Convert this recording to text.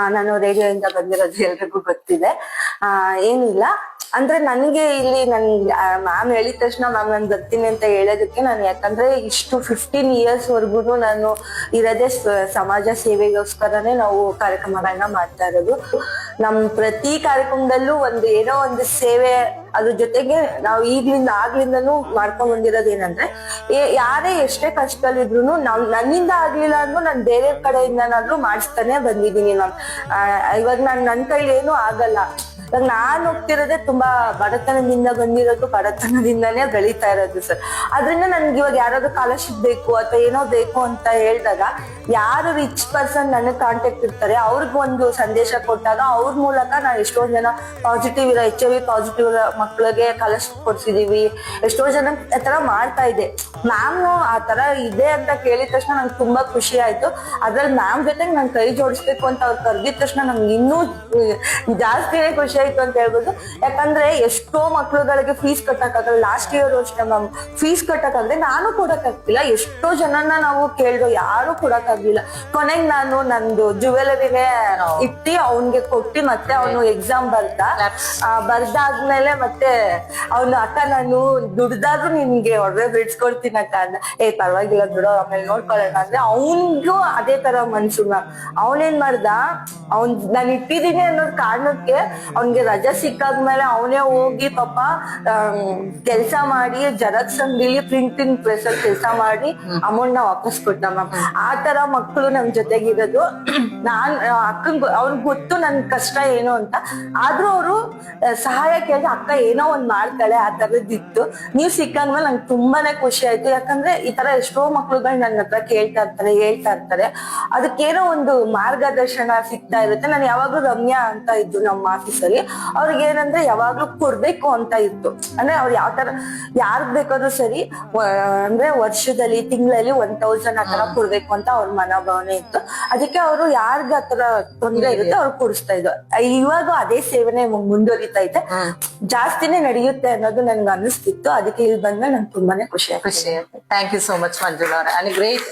ನಾನು ರೇಡಿಯೋಯಿಂದ ಬಂದಿರೋದು ಎಲ್ರಿಗೂ ಗೊತ್ತಿದೆ. ಏನಿಲ್ಲ ಅಂದ್ರೆ ನನಗೆ ಇಲ್ಲಿ ಮ್ಯಾಮ್ ಹೇಳಿದ ತಕ್ಷಣ ಮ್ಯಾಮ್ ನಾನು ಬರ್ತೀನಿ ಅಂತ ಹೇಳೋದಕ್ಕೆ ನಾನು, ಯಾಕಂದ್ರೆ ಇಷ್ಟು 15 years ವರ್ಗುನು ನಾನು ಇರೋದೇ ಸಮಾಜ ಸೇವೆಗೋಸ್ಕರನೇ ನಾವು ಕಾರ್ಯಕ್ರಮಗಳನ್ನ ಮಾಡ್ತಾ ಇರೋದು. ನಮ್ ಪ್ರತಿ ಕಾರ್ಯಕ್ರಮದಲ್ಲೂ ಏನೋ ಒಂದು ಸೇವೆ, ಅದ್ರ ಜೊತೆಗೆ ನಾವು ಆಗ್ಲಿಂದನೂ ಮಾಡ್ಕೊಂಡ್ ಬಂದಿರೋದು ಏನಂದ್ರೆ, ಯಾರೇ ಎಷ್ಟೇ ಕಷ್ಟದಲ್ಲಿದ್ರು ನನ್ನಿಂದ ಆಗ್ಲಿಲ್ಲ ಅಂದ್ರೂ ನಾನು ಬೇರೆ ಕಡೆಯಿಂದನಾದ್ರೂ ಮಾಡಿಸ್ತಾನೆ ಬಂದಿದ್ದೀನಿ ಮ್ಯಾಮ್. ಇವಾಗ ನನ್ ಕೈಲಿ ಏನು ಆಗಲ್ಲ. ಇವಾಗ ನಾನ್ ಹೋಗ್ತಿರೋದೇ ತುಂಬಾ ಬಡತನದಿಂದ ಬಂದಿರೋದು, ಬಡತನದಿಂದಾನೇ ಬೆಳೀತಾ ಇರೋದು ಸರ್. ಅದ್ರಿಂದ ನನ್ಗೆ ಇವಾಗ ಯಾರಾದ್ರೂ ಸ್ಕಾಲರ್ಶಿಪ್ ಬೇಕು ಅಥವಾ ಏನೋ ಬೇಕು ಅಂತ ಹೇಳಿದಾಗ, ಯಾರು ರಿಚ್ ಪರ್ಸನ್ ನನಗೆ ಕಾಂಟ್ಯಾಕ್ಟ್ ಇರ್ತಾರೆ ಅವ್ರಿಗೆ ಒಂದು ಸಂದೇಶ ಕೊಟ್ಟಾಗ ಅವ್ರ ಮೂಲಕ ನಾವು ಎಷ್ಟೊಂದ್ ಜನ ಪಾಸಿಟಿವ್ ಇರೋ HIV ಪಾಸಿಟಿವ್ ಇರೋ ಮಕ್ಳಿಗೆ ಸ್ಕಾಲರ್ಶಿಪ್ ಕೊಡ್ಸಿದೀವಿ. ಎಷ್ಟೋ ಜನ ಆ ತರ ಮಾಡ್ತಾ ಇದೆ. ಮ್ಯಾಮ್ ಆ ತರ ಇದೆ ಅಂತ ಕೇಳಿದ ತಕ್ಷಣ ನಂಗೆ ತುಂಬಾ ಖುಷಿ ಆಯ್ತು. ಅದ್ರಲ್ಲಿ ಮ್ಯಾಮ್ ಜೊತೆಗೆ ನಾನು ಕೈ ಜೋಡಿಸ್ಬೇಕು ಅಂತ ಅವ್ರು ಕರ್ದಿದ ತಕ್ಷಣ ನಂಗೆ ಇನ್ನೂ ಜಾಸ್ತಿನೇ ಖುಷಿ ಆಯ್ತು ಅಂತ ಹೇಳ್ಬೋದು. ಯಾಕಂದ್ರೆ ಎಷ್ಟೋ ಮಕ್ಳುಗಳಿಗೆ ಫೀಸ್ ಕಟ್ಟಕ್ಕಾಗಲ್ಲ. ಲಾಸ್ಟ್ ಇಯರ್ ಅಷ್ಟೇ ಮ್ಯಾಮ್ ಫೀಸ್ ಕಟ್ಟಕ್ಕಾಗದೆ ನಾನು ಕೊಡಕ್ಕಾಗ್ತಿಲ್ಲ. ಎಷ್ಟೋ ಜನನ ನಾವು ಕೇಳಿದ್ರು, ಯಾರು ಕೊಡಕ್ಕಾಗ್ಲಿಲ್ಲ. ಕೊನೆಗೆ ನಾನು ನಂದು ಜುವೆಲರಿನೇ ಇಟ್ಟಿ ಅವನ್ಗೆ ಕೊಟ್ಟಿ ಮತ್ತೆ ಅವನು ಎಕ್ಸಾಮ್ ಬರ್ದಾದ್ಮೇಲೆ ಮತ್ತೆ ಅವನು, ಅಕ್ಕ ನಾನು ದುಡ್ದಾದ್ರು ನಿನ್ಗೆ ಒಡವೆ ಬಿಡ್ಸ್ಕೊಡ್ತೀನಿ ಅಕ್ಕ ಅಂದ. ಪರವಾಗಿಲ್ಲ ಬಿಡೋ ಆಮೇಲೆ ನೋಡ್ಕೊಳ್ಳೋಣ ಅಂದ್ರೆ, ಅವನ್ಗೂ ಅದೇ ತರ ಮನ್ಸು ಮ್ಯಾಮ್. ಅವನೇನ್ ಮಾಡ್ದ, ನಾನು ಇಟ್ಟಿದ್ದೀನಿ ಅನ್ನೋದ್ ಕಾರಣಕ್ಕೆ ಅವ್ನ್ಗೆ ರಜಾ ಸಿಕ್ಕಾದ್ಮೇಲೆ ಅವನೇ ಹೋಗಿ ಪಾಪ ಕೆಲ್ಸ ಮಾಡಿ ಜೆರಾಕ್ಸ್ ಅಂಗಡಿಲಿ ಪ್ರಿಂಟಿಂಗ್ ಪ್ರೆಸ್ ಅಲ್ಲಿ ಕೆಲಸ ಮಾಡಿ ಅಮೌಂಟ್ ನ ವಾಪಸ್ ಕೊಟ್ಟ ಮ್ಯಾಮ್. ಆ ತರ ಮಕ್ಕಳು ನಮ್ ಜೊತೆಗಿರೋದು. ನಾನ್ ಅಕ್ಕಂಗ್ ಅವ್ರಿಗೆ ಗೊತ್ತು ನನ್ ಕಷ್ಟ ಏನು ಅಂತ, ಆದ್ರೂ ಅವರು ಸಹಾಯ ಕೇಳಿದ್ರೆ ಅಕ್ಕ ಏನೋ ಒಂದ್ ಮಾಡ್ತಾಳೆ, ಆ ತರದಿತ್ತು. ನೀವ್ ಸಿಕ್ಕಂದ್ಮೇಲೆ ನಂಗೆ ತುಂಬಾನೇ ಖುಷಿ ಆಯ್ತು. ಯಾಕಂದ್ರೆ ಈ ತರ ಎಷ್ಟೋ ಮಕ್ಳುಗಳು ನನ್ನ ಹತ್ರ ಕೇಳ್ತಾ ಇರ್ತಾರೆ, ಹೇಳ್ತಾ ಇರ್ತಾರೆ. ಅದಕ್ಕೇನೋ ಒಂದು ಮಾರ್ಗದರ್ಶನ ಸಿಗ್ತಾ ಇರುತ್ತೆ. ನಾನು ಯಾವಾಗ್ಲೂ ರಮ್ಯಾ ಅಂತ ಇದ್ದು ನಮ್ಮ ಆಫೀಸಲ್ಲಿ, ಅವ್ರಿಗೆ ಏನಂದ್ರೆ ಯಾವಾಗ್ಲೂ ಕೊಡ್ಬೇಕು ಅಂತ ಇತ್ತು. ಅಂದ್ರೆ ಅವ್ರು ಯಾವ ತರ ಯಾರ್ಗ್ ಬೇಕಾದ್ರೂ ಸರಿ, ಅಂದ್ರೆ ವರ್ಷದಲ್ಲಿ ತಿಂಗಳಲ್ಲಿ 1000 ಆ ತರ ಕೊಡ್ಬೇಕು ಅಂತ ಅವ್ರ ಮನೋಭಾವನೆ ಇತ್ತು. ಅದಕ್ಕೆ ಅವರು ಯಾರ್ಗ ಆ ತರ ತೊಂದ್ರೆ ಇರುತ್ತೆ ಅವ್ರು ಕೊಡಿಸ್ತಾ ಇದ್ರು. ಇವಾಗ ಅದೇ ಸೇವೆನೆ ಮುಂದುವರಿತಾ ಇದೆ, ಜಾಸ್ತಿನೇ ನಡೆಯುತ್ತೆ ಅನ್ನೋದು ನನ್ಗೆ ಅನಿಸ್ತಿತ್ತು. ಅದಕ್ಕೆ ಇಲ್ಲಿ ಬಂದ್ಮೇಲೆ ನಂಗೆ ತುಂಬಾನೇ ಖುಷಿ ಆಯ್ತು. Thank you so much Manjula ಅವರೇ. ಗ್ರೇಟ್